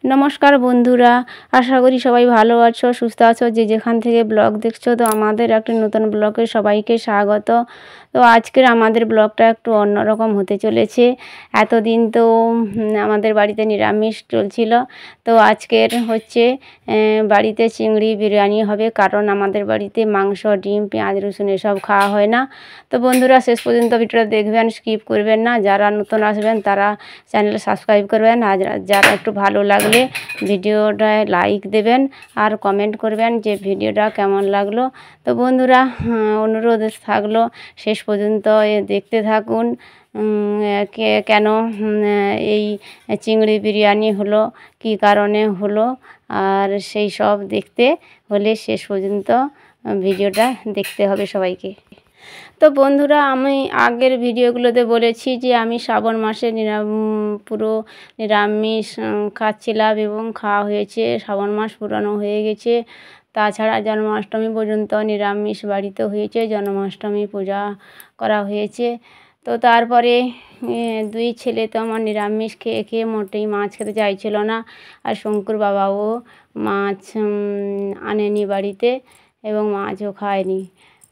নমস্কার বন্ধুরা, আশা করি সবাই ভালো আছো, সুস্থ আছো। যে যেখান থেকে ব্লগ দেখছো, তো আমাদের একটা নতুন ব্লগে সবাইকে স্বাগত। তো আজকের আমাদের ব্লগটা একটু অন্যরকম হতে চলেছে। এতদিন তো আমাদের বাড়িতে নিরামিষ চলছিল, তো আজকের হচ্ছে বাড়িতে চিংড়ি বিরিয়ানি হবে, কারণ আমাদের বাড়িতে মাংস, ডিম, পেঁয়াজ, রসুন এসব খাওয়া হয় না। তো বন্ধুরা শেষ পর্যন্ত ভিডিওটা দেখবেন, স্কিপ করবেন না। যারা নতুন আসবেন তারা চ্যানেল সাবস্ক্রাইব করবেন, আর যারা একটু ভালো লাগলে ভিডিওটায় লাইক দেবেন আর কমেন্ট করবেন যে ভিডিওটা কেমন লাগলো। তো বন্ধুরা, অনুরোধ থাকলো শেষ পর্যন্ত দেখতে থাকুন। কেন এই চিংড়ি বিরিয়ানি হলো, কী কারণে হলো, আর সেই সব দেখতে হলে শেষ পর্যন্ত ভিডিওটা দেখতে হবে সবাইকে। তো বন্ধুরা, আমি আগের ভিডিওগুলোতে বলেছি যে আমি শ্রাবণ মাসে পুরো নিরামিষ খাচ্ছিলাম এবং খাওয়া হয়েছে। শ্রাবণ মাস পুরানো হয়ে গেছে। তাছাড়া জন্মাষ্টমী পর্যন্ত নিরামিষ বাড়িতে হয়েছে, জন্মাষ্টমী পূজা করা হয়েছে। তো তারপরে দুই ছেলে তো আমার নিরামিষ খেয়ে খেয়ে মোটেই মাছ খেতে চাইছিল না, আর শঙ্কুর বাবাও মাছ আনেনি বাড়িতে এবং মাছও খায়নি।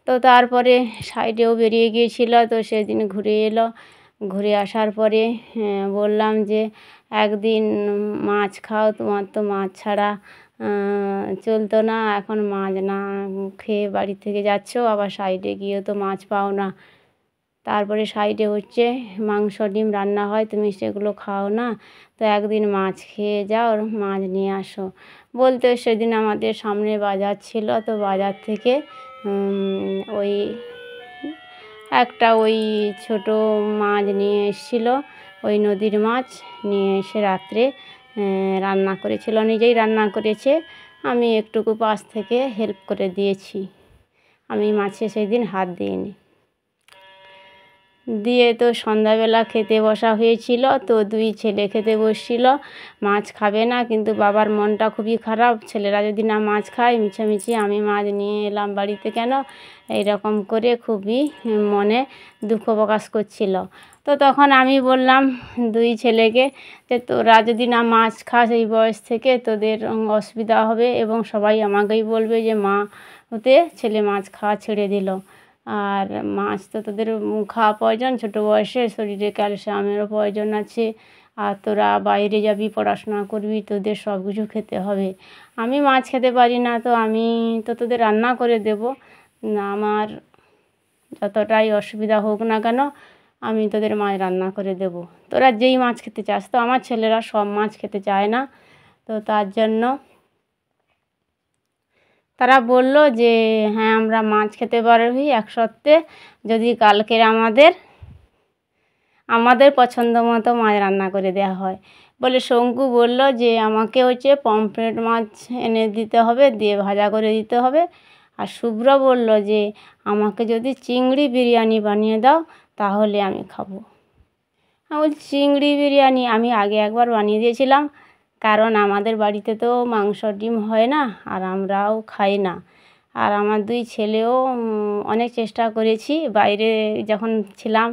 তো তারপরে সাইডেও বেরিয়ে গিয়েছিল, তো সেদিন ঘুরে এলো। ঘুরে আসার পরে বললাম যে একদিন মাছ খাও, তোমার তো মাছ ছাড়া চলতো না, এখন মাছ না খেয়ে বাড়ি থেকে যাচ্ছ, আবার সাইডে গিয়েও তো মাছ পাও না। তারপরে সাইডে হচ্ছে মাংস, ডিম রান্না হয়, তুমি সেগুলো খাও না, তো একদিন মাছ খেয়ে যাও, মাছ নিয়ে আসো। বলতে সেদিন আমাদের সামনে বাজার ছিল, তো বাজার থেকে ওই একটা ছোট মাছ নিয়ে এসেছিলো, ওই নদীর মাছ নিয়ে এসে রাত্রে রান্না করেছিল, নিজেই রান্না করেছে। আমি একটুকু পাশ থেকে হেল্প করে দিয়েছি, আমি মাছে সেই দিন হাত দিইনি। দিয়ে তো সন্ধ্যাবেলা খেতে বসা হয়েছিল, তো দুই ছেলে খেতে বসছিল। মাছ খাবে না, কিন্তু বাবার মনটা খুবই খারাপ, ছেলেরা যদি না মাছ খায়, মিছামিছি আমি মাছ নিয়ে এলাম বাড়িতে কেন, এইরকম করে খুবই মনে দুঃখ প্রকাশ করছিল। তো তখন আমি বললাম দুই ছেলেকে যে তোরা যদি না মাছ খাস এই বয়স থেকে, তোদের অসুবিধা হবে এবং সবাই আমাকেই বলবে যে মা হতে ছেলে মাছ খাওয়া ছেড়ে দিল। আর মাছ তো তোদের খাওয়া প্রয়োজন, ছোটো বয়সে শরীরে ক্যালসিয়ামেরও প্রয়োজন আছে, আর তোরা বাইরে যাবি, পড়াশোনা করবি, তোদের সব কিছু খেতে হবে। আমি মাছ খেতে পারি না, তো আমি তো তোদের রান্না করে দেবো, আমার যতটাই অসুবিধা হোক না কেন আমি তোদের মাছ রান্না করে দেবো, তোরা যেই মাছ খেতে চাস। তো আমার ছেলেরা সব মাছ খেতে চায় না, তো তার জন্য তারা বলল যে হ্যাঁ আমরা মাছ খেতে পারবি এক শর্তে, যদি কালকের আমাদের পছন্দ মতো মাছ রান্না করে দেওয়া হয়। বলে শঙ্কু বলল যে আমাকে হচ্ছে পমফ্রেট মাছ এনে দিতে হবে, দিয়ে ভাজা করে দিতে হবে। আর শুভ্র বলল যে আমাকে যদি চিংড়ি বিরিয়ানি বানিয়ে দাও তাহলে আমি খাবো। আমি বলছি চিংড়ি বিরিয়ানি আমি আগে একবার বানিয়ে দিয়েছিলাম, কারণ আমাদের বাড়িতে তো মাংস ডিম হয় না, আর আমরাও খাই না। আর আমার দুই ছেলেও অনেক চেষ্টা করেছি, বাইরে যখন ছিলাম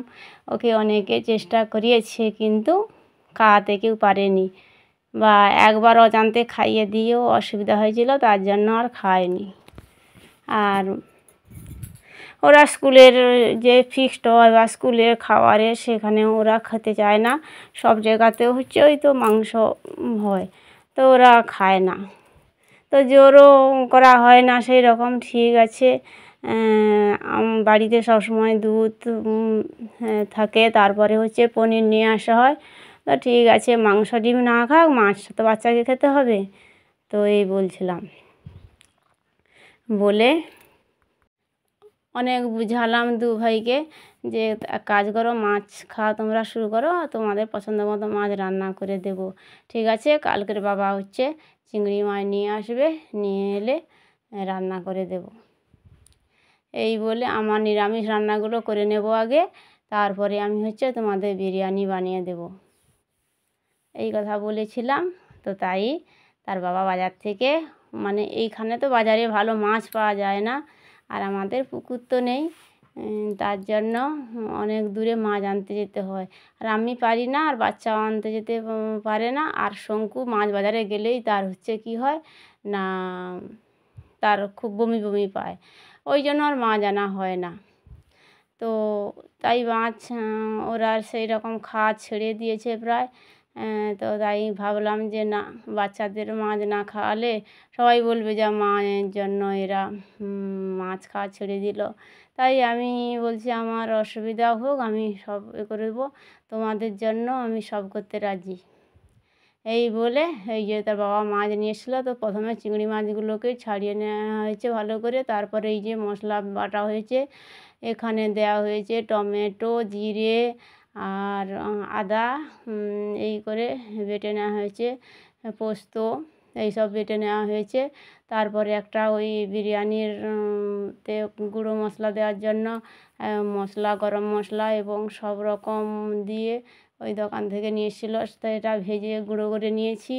ওকে অনেকে চেষ্টা করিয়েছে, কিন্তু খাওয়াতে কেউ পারেনি, বা একবার অজান্তে খাইয়ে দিয়েও অসুবিধা হয়েছিল, তার জন্য আর খায়নি। আর ওরা স্কুলের যে ফিক্সড হয় বা স্কুলের খাবারে, সেখানে ওরা খেতে চায় না। সব জায়গাতেও হচ্ছে ওই তো মাংস হয়, তো ওরা খায় না, তো জোরও করা হয় না সেই রকম। ঠিক আছে, বাড়িতে সবসময় দুধ থাকে, তারপরে হচ্ছে পনির নিয়ে আসা হয়। তো ঠিক আছে, মাংস ডিম না খাক, মাছটা তো বাচ্চাকে খেতে হবে। তো এই বলছিলাম, বলে অনেক বুঝালাম দু ভাইকে যে এক কাজ করো, মাছ খাওয়া তোমরা শুরু করো, তোমাদের পছন্দ মতো মাছ রান্না করে দেবো। ঠিক আছে, কালকের বাবা হচ্ছে চিংড়ি মাছ নিয়ে আসবে, নিয়ে এলে রান্না করে দেবো। এই বলে আমার নিরামিষ রান্নাগুলো করে নেব আগে, তারপরে আমি হচ্ছে তোমাদের বিরিয়ানি বানিয়ে দেব, এই কথা বলেছিলাম। তো তাই তার বাবা বাজার থেকে, মানে এইখানে তো বাজারে ভালো মাছ পাওয়া যায় না, আর আমাদের পুকুর তো নেই, তার জন্য অনেক দূরে মাছ আনতে যেতে হয়। আর আমি পারি না, আর বাচ্চাও আনতে যেতে পারে না। আর শঙ্কু মাছ বাজারে গেলেই তার হচ্ছে কী হয় না, তার খুব বমি বমি পায়, ওই জন্য আর মাছ আনা হয় না। তো তাই মাছ ওরা সেই রকম খাওয়া ছেড়ে দিয়েছে প্রায়। তো তাই ভাবলাম যে না, বাচ্চাদের মাছ না খাওয়ালে সবাই বলবে যে মায়ের জন্য এরা মাছ খাওয়া ছেড়ে দিল। তাই আমি বলছি আমার অসুবিধা হোক, আমি সব করে দেবো, তোমাদের জন্য আমি সব করতে রাজি। এই বলে এই যে তার বাবা মাছ নিয়ে এসেছিলো, তো প্রথমে চিংড়ি মাছগুলোকে ছাড়িয়ে নেওয়া হয়েছে ভালো করে। তারপরে এই যে মশলা বাটা হয়েছে, এখানে দেওয়া হয়েছে টমেটো, জিরে আর আদা, এই করে বেটে নেওয়া হয়েছে, পোস্ত এইসব বেটে নেওয়া হয়েছে। তারপরে একটা ওই বিরিয়ানির তে গুঁড়ো মশলা দেওয়ার জন্য মশলা, গরম মশলা এবং সব রকম দিয়ে ওই দোকান থেকে নিয়ে এসেছিলো, তো এটা ভেজে গুঁড়ো করে নিয়েছি।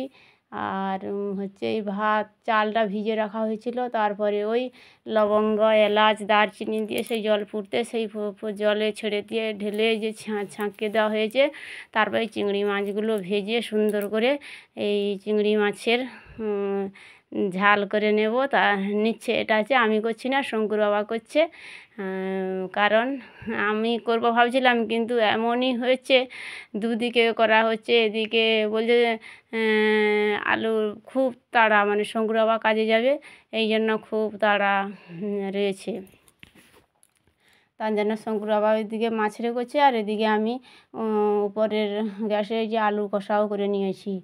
আর হচ্ছে এই ভাত চালটা ভিজে রাখা হয়েছিল, তারপরে ওই লবঙ্গ, এলাচ, দারচিনি দিয়ে সেই জল ফুটতে সেই জলে ছেড়ে দিয়ে ঢেলে যে ছাঁকে দেওয়া হয়েছে। তারপরে চিংড়ি মাছগুলো ভেজে সুন্দর করে এই চিংড়ি মাছের ঝাল করে নেব। তা নিচ্ছে, এটা হচ্ছে আমি করছি না, শঙ্কুর বাবা করছে। কারণ আমি করব ভাবছিলাম, কিন্তু এমনই হয়েছে দুদিকে করা হচ্ছে। এদিকে বলছে যে আলু খুব তাড়া, মানে শঙ্কুর বাবা কাজে যাবে, এই জন্য খুব তাড়া রয়েছে। তার জন্য শঙ্কুর বাবা ওইদিকে মাছ রেখেছে, আর এদিকে আমি উপরের গ্যাসে যে আলু কষাও করে নিয়েছি।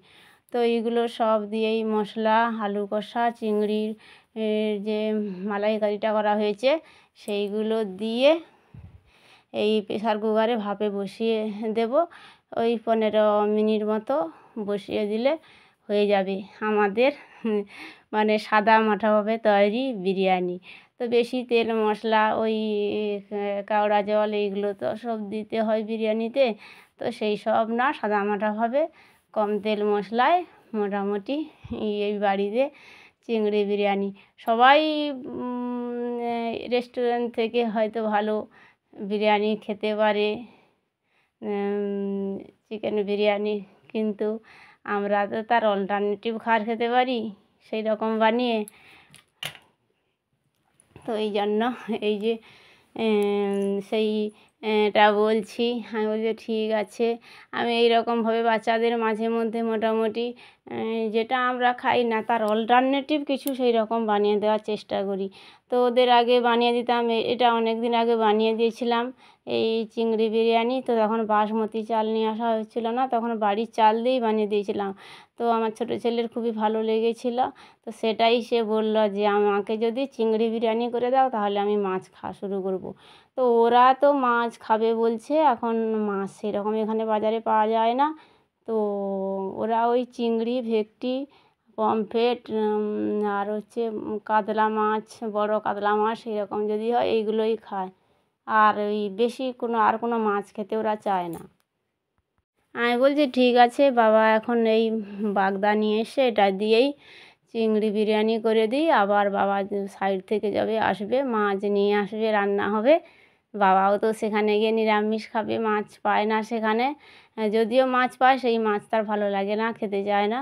তো এইগুলো সব দিয়েই মশলা, আলু কষা, চিংড়ির যে মালাইকারিটা করা হয়েছে সেইগুলো দিয়ে এই প্রেসার কুকারে ভাপে বসিয়ে দেব। ওই 15 মিনিট মতো বসিয়ে দিলে হয়ে যাবে আমাদের মানে সাদা মাঠাভাবে তৈরি বিরিয়ানি। তো বেশি তেল মশলা, ওই কেওড়া জল, এইগুলো তো সব দিতে হয় বিরিয়ানিতে, তো সেই সব না, সাদা মাঠাভাবে কম তেল মশলায় মোটামুটি এই বাড়িতে চিংড়ি বিরিয়ানি। সবাই রেস্টুরেন্ট থেকে হয়তো ভালো বিরিয়ানি খেতে পারে, চিকেন বিরিয়ানি, কিন্তু আমরা তো তার অল্টারনেটিভ খাবার খেতে পারি সেই রকম বানিয়ে। তো এই জন্য এই যে সেইটা বলছি, আমি বলছি ঠিক আছে, আমি এই রকমভাবে বাচ্চাদের মাঝে মধ্যে মোটামুটি যেটা আমরা খাই না তার অল্টারনেটিভ কিছু সেই রকম বানিয়ে দেওয়ার চেষ্টা করি। তো ওদের আগে বানিয়ে দিতাম, এটা অনেক দিন আগে বানিয়ে দিয়েছিলাম এই চিংড়ি বিরিয়ানি। তো তখন বাসমতি চাল নিয়ে আসা হয়েছিল না, তখন বাড়ির চাল দিয়েই বানিয়ে দিয়েছিলাম। তো আমার ছোটো ছেলের খুবই ভালো লেগেছিল। তো সেটাই সে বলল যে আমাকে যদি চিংড়ি বিরিয়ানি করে দাও তাহলে আমি মাছ খাওয়া শুরু করব। তো ওরা তো মাছ খাবে বলছে, এখন মাছ সেরকম এখানে বাজারে পাওয়া যায় না। তো ওরা ওই চিংড়ি, ভেটকি, পমফ্রেট আর হচ্ছে কাতলা মাছ, বড় কাতলা মাছ এরকম যদি হয় এইগুলোই খায়। আর ওই বেশি আর কোনো মাছ খেতে ওরা চায় না। আমি বলছি ঠিক আছে বাবা, এখন এই বাগদা নিয়ে এসে এটা দিয়েই চিংড়ি বিরিয়ানি করে দিই। আবার বাবা সাইড থেকে যাবে, আসবে, মাছ নিয়ে আসবে, রান্না হবে। বাবাও তো সেখানে গিয়ে নিরামিষ খাবে, মাছ পায় না সেখানে। যদিও মাছ পায়, সেই মাছ তার ভালো লাগে না, খেতে চায় না।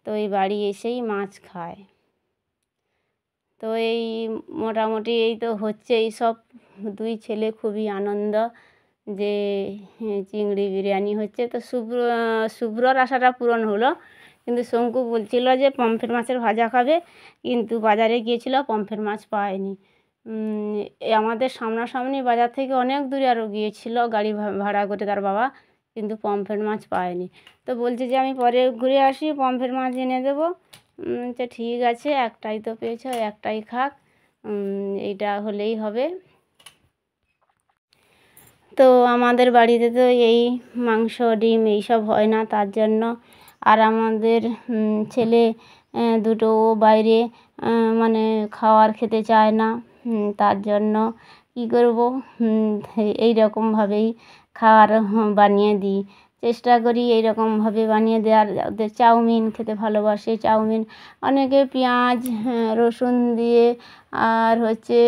তো এই বাড়ি এসেই মাছ খায়। তো এই মোটামুটি এই তো হচ্ছে এই সব। দুই ছেলে খুবই আনন্দ যে চিংড়ি বিরিয়ানি হচ্ছে। তো শুভ্রর আশাটা পূরণ হলো, কিন্তু শঙ্কু বলছিল যে পমফ্রেট মাছের ভাজা খাবে, কিন্তু বাজারে গিয়েছিল পমফ্রেট মাছ পায়নি। আমাদের সামনাসামনি বাজার থেকে অনেক দূরে আরও গিয়েছিল গাড়ি ভাড়া করে তার বাবা, কিন্তু পমফ্রেট মাছ পায়নি। তো বলছে যে আমি পরে ঘুরে আসি, পমফ্রেট মাছ এনে দেবো। আচ্ছা ঠিক আছে, একটাই তো পেয়েছো, একটাই খাক, এইটা হলেই হবে। তো আমাদের বাড়িতে তো এই মাংস, ডিম এইসব হয় না, তার জন্য। আর আমাদের ছেলে দুটো বাইরে মানে খাওয়ার খেতে চায় না, তার জন্য কী করব, এই রকমভাবেই খাওয়ার বানিয়ে দিই। চেষ্টা করি এইরকমভাবে বানিয়ে দেওয়ার। ওদের চাউমিন খেতে ভালোবাসে, চাউমিন অনেকে পেঁয়াজ রসুন দিয়ে আর হচ্ছে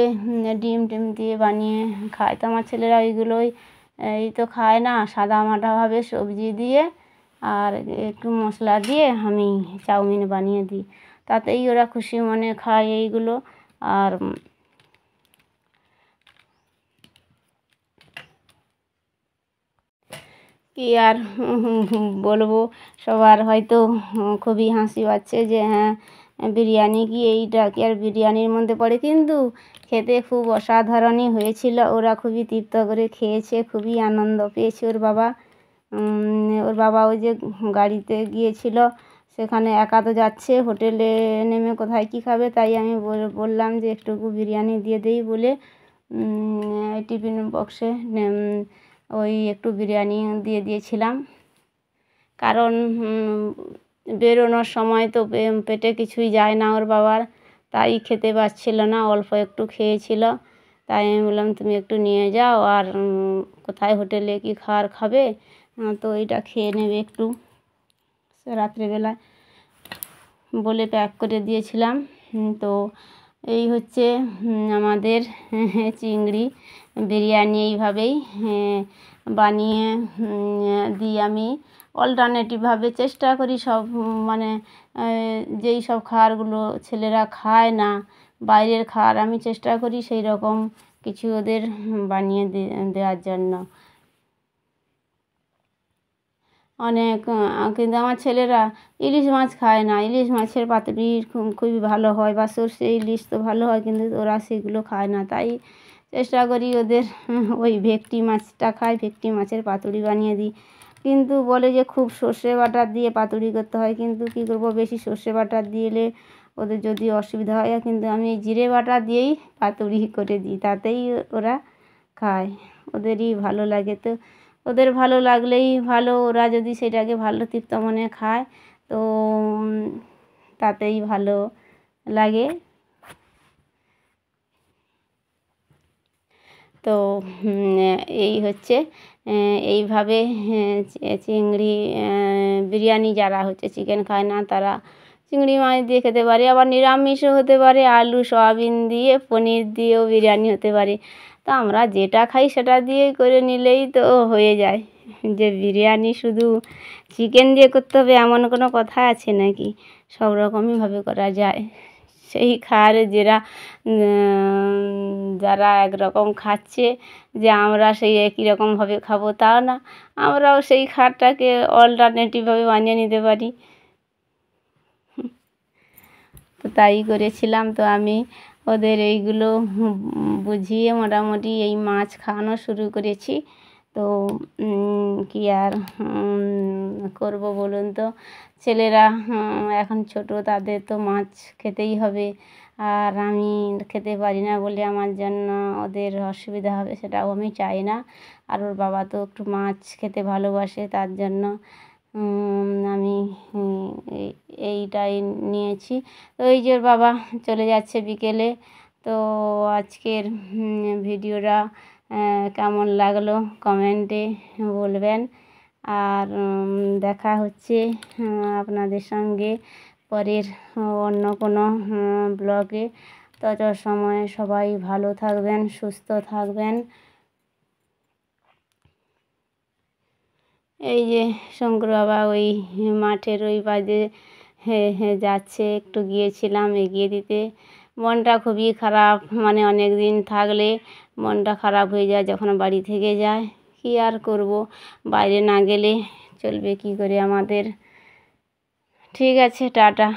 ডিম টিম দিয়ে বানিয়ে খায়, তো আমার ছেলেরা ওইগুলোই এই তো খায় না, সাদামাটাভাবে সবজি দিয়ে আর একটু মশলা দিয়ে আমি চাউমিন বানিয়ে দিই, তাতেই ওরা খুশি মনে খায় এইগুলো। আর কি আর বলবো, সবার হয়তো খুবই হাসি পাচ্ছে যে হ্যাঁ বিরিয়ানি কি এইটা কি আর বিরিয়ানির মধ্যে পড়ে, কিন্তু খেতে খুব অসাধারণই হয়েছিল। ওরা খুবই তৃপ্ত করে খেয়েছে, খুবই আনন্দ পেয়েছে। ওর বাবা ওই যে গাড়িতে গিয়েছিল, সেখানে একা তো যাচ্ছে, হোটেলে নেমে কোথায় কী খাবে, তাই আমি বললাম যে একটুকু বিরিয়ানি দিয়ে দেই বলে টিফিন বক্সে ওই একটু বিরিয়ানি দিয়ে দিয়েছিলাম। কারণ বেরোনোর সময় তো পেটে কিছুই যায় না ওর বাবার, তাই খেতে পারছিল না, অল্প একটু খেয়েছিল। তাই আমি বললাম তুমি একটু নিয়ে যাও, আর কোথায় হোটেলে কি খাবে, তো এইটা খেয়ে নেবে একটু রাত্রেবেলায় বলে প্যাক করে দিয়েছিলাম। তো এই হচ্ছে আমাদের চিংড়ি বিরিয়ানি, এইভাবেই বানিয়ে দিই আমি। অল্টারনেটিভভাবে চেষ্টা করি সব মানে যেই সব খাবারগুলো ছেলেরা খায় না, বাইরের খাবার, আমি চেষ্টা করি সেই রকম কিছু ওদের বানিয়ে দেওয়ার জন্য। অনেক কিন্তু আমার ছেলেরা ইলিশ মাছ খায় না, ইলিশ মাছের পাতুরি খুবই ভালো হয়, বা সর্ষে ইলিশ তো ভালো হয়, কিন্তু ওরা সেগুলো খায় না, তাই চেষ্টা করি ওদের ওই ভেটকি মাছটা খায়, ভেটকি মাছের পাতুরি বানিয়ে দিই। কিন্তু বলে যে খুব সর্ষে বাটা দিয়ে পাতুরি করতে হয়, কিন্তু কী করবো, বেশি সর্ষে বাটা দিলে ওদের যদি অসুবিধা হয়, কিন্তু আমি জিরে বাটা দিয়েই পাতুরি করে দিই, তাতেই ওরা খায়, ওদেরই ভালো লাগে। তো ওদের ভালো লাগলেই ভালো, ওরা যদি সেটাকে ভালো তৃপ্ত মনে খায় তো তাতেই ভালো লাগে। তো এই হচ্ছে এইভাবে চিংড়ি বিরিয়ানি, যারা হচ্ছে চিকেন খায় না তারা চিংড়ি মাছ দিয়ে খেতে পারে, আবার নিরামিষও হতে পারে, আলু সয়াবিন দিয়ে পনির দিয়েও বিরিয়ানি হতে পারে। তো আমরা যেটা খাই সেটা দিয়ে করে নিলেই তো হয়ে যায়। যে বিরিয়ানি শুধু চিকেন দিয়ে করতে হবে এমন কোনো কথা আছে নাকি, সব রকমইভাবে করা যায়। সেই খাবারে যারা একরকম খাচ্ছে যে আমরা সেই একই রকমভাবে খাবো তাও না, আমরাও সেই খাবারটাকে অল্টারনেটিভভাবে বানিয়ে নিতে পারি। তো তাই করেছিলাম। তো আমি ওদের এইগুলো বুঝিয়ে মোটামুটি এই মাছ খাওয়ানো শুরু করেছি। তো কি আর করব বলুন তো, ছেলেরা এখন ছোট, তাদের তো মাছ খেতেই হবে, আর আমি খেতে পারি না বলে আমার জন্য ওদের অসুবিধা হবে সেটাও আমি চাই না। আর ওর বাবা তো একটু মাছ খেতে ভালোবাসে, তার জন্য আমি এইটাই নিয়েছি। তো এই যে ওর বাবা চলে যাচ্ছে বিকেলে। তো আজকের ভিডিওটা কেমন লাগলো কমেন্টে বলবেন, আর দেখা হচ্ছে আপনাদের সঙ্গে পরের অন্য কোনো ব্লগে। তত সময় সবাই ভালো থাকবেন, সুস্থ থাকবেন। এই যে শঙ্কর বাবা ওই মাঠের ওই বাজে যাচ্ছে, একটু গিয়েছিলাম এগিয়ে দিতে। মনটা খুবই খারাপ, মানে অনেক দিন থাকলে মনটা খারাপ হয়ে যায় যখন বাড়ি থেকে যায়। কী আর করব, বাইরে না গেলে চলবে কী করে আমাদের। ঠিক আছে, টাটা।